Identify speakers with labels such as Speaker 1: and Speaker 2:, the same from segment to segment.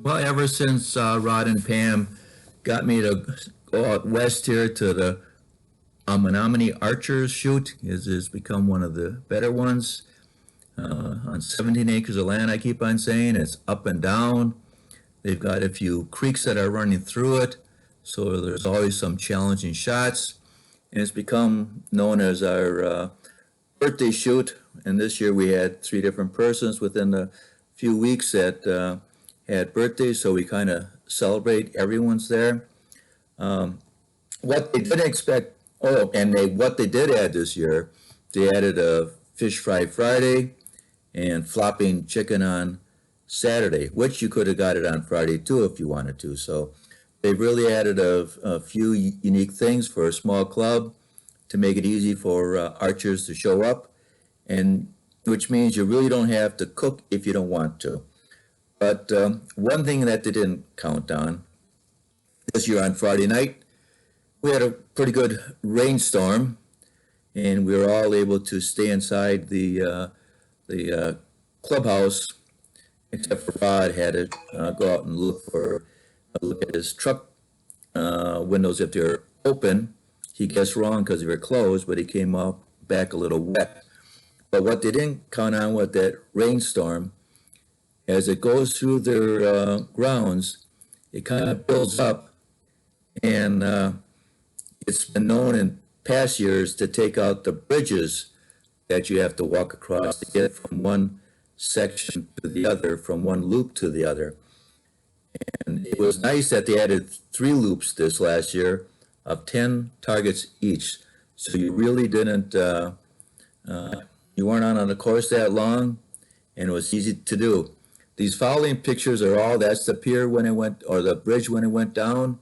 Speaker 1: Well, ever since Rod and Pam got me to go out west here to the Menomonie Archers shoot, has become one of the better ones. On 17 acres of land, I keep on saying it's up and down. They've got a few creeks that are running through it, so there's always some challenging shots. And it's become known as our birthday shoot. And this year we had three different persons within a few weeks that had birthdays, so we kind of celebrate everyone's there. What they didn't expect, what they did add this year, they added a fish fry Friday and flopping chicken on Saturday, which you could have got it on Friday too if you wanted to. So they really added a few unique things for a small club to make it easy for archers to show up, and which means you really don't have to cook if you don't want to. But one thing that they didn't count on this year on Friday night, we had a pretty good rainstorm, and we were all able to stay inside the clubhouse, except for Rod had to go out and look at his truck windows if they're open. He guessed wrong because they were closed, but he came up back a little wet. But what they didn't count on with that rainstorm, as it goes through their grounds, it kind of builds up, and it's been known in past years to take out the bridges that you have to walk across to get from one section to the other, from one loop to the other. And it was nice that they added three loops this last year of 10 targets each. So you really didn't, you weren't on the course that long, and it was easy to do. These following pictures are all, that's the pier when it went, or the bridge when it went down.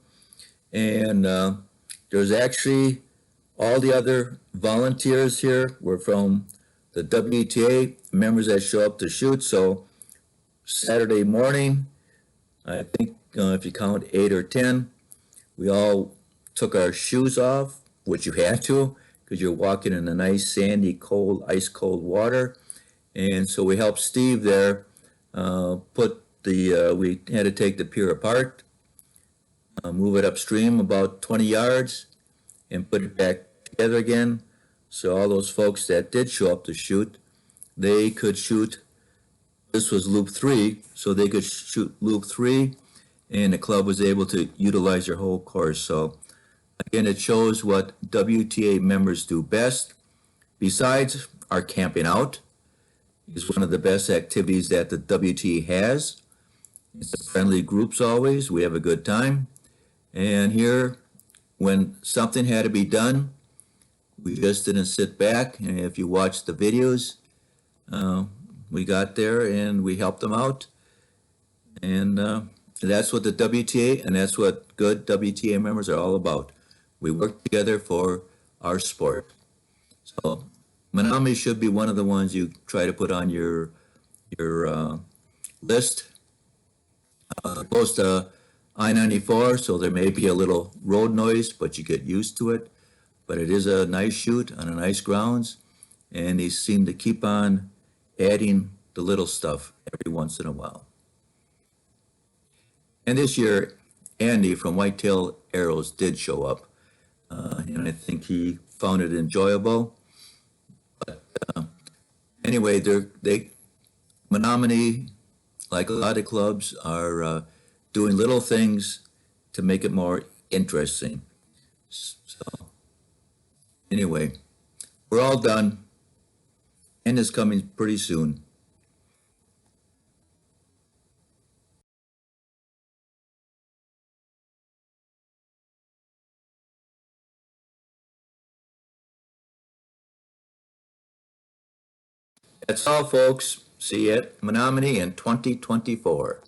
Speaker 1: And there's actually all the other volunteers here were from the WTA members that show up to shoot. So Saturday morning, I think if you count 8 or 10, we all took our shoes off, which you had to because you're walking in the nice sandy, cold, ice cold water. And so we helped Steve there we had to take the pier apart, move it upstream about 20 yards, and put it back together again. So all those folks that did show up to shoot, they could shoot. This was loop 3, so they could shoot loop 3, and the club was able to utilize their whole course. So again, it shows what WTA members do best. Besides our camping out, is one of the best activities that the WTA has. It's a friendly groups always. We have a good time. And here, when something had to be done, we just didn't sit back. And if you watch the videos, we got there and we helped them out. And that's what the WTA and that's what good WTA members are all about. We work together for our sport. So Menomonie should be one of the ones you try to put on your list. Close to I-94, so there may be a little road noise, but you get used to it. But it is a nice shoot on a nice grounds, and they seem to keep on adding the little stuff every once in a while. And this year, Andy from Whitetail Arrows did show up, and I think he found it enjoyable. But anyway, Menomonie, like a lot of clubs, are doing little things to make it more interesting. So anyway, we're all done. End is coming pretty soon. That's all, folks. See you at Menomonie in 2024.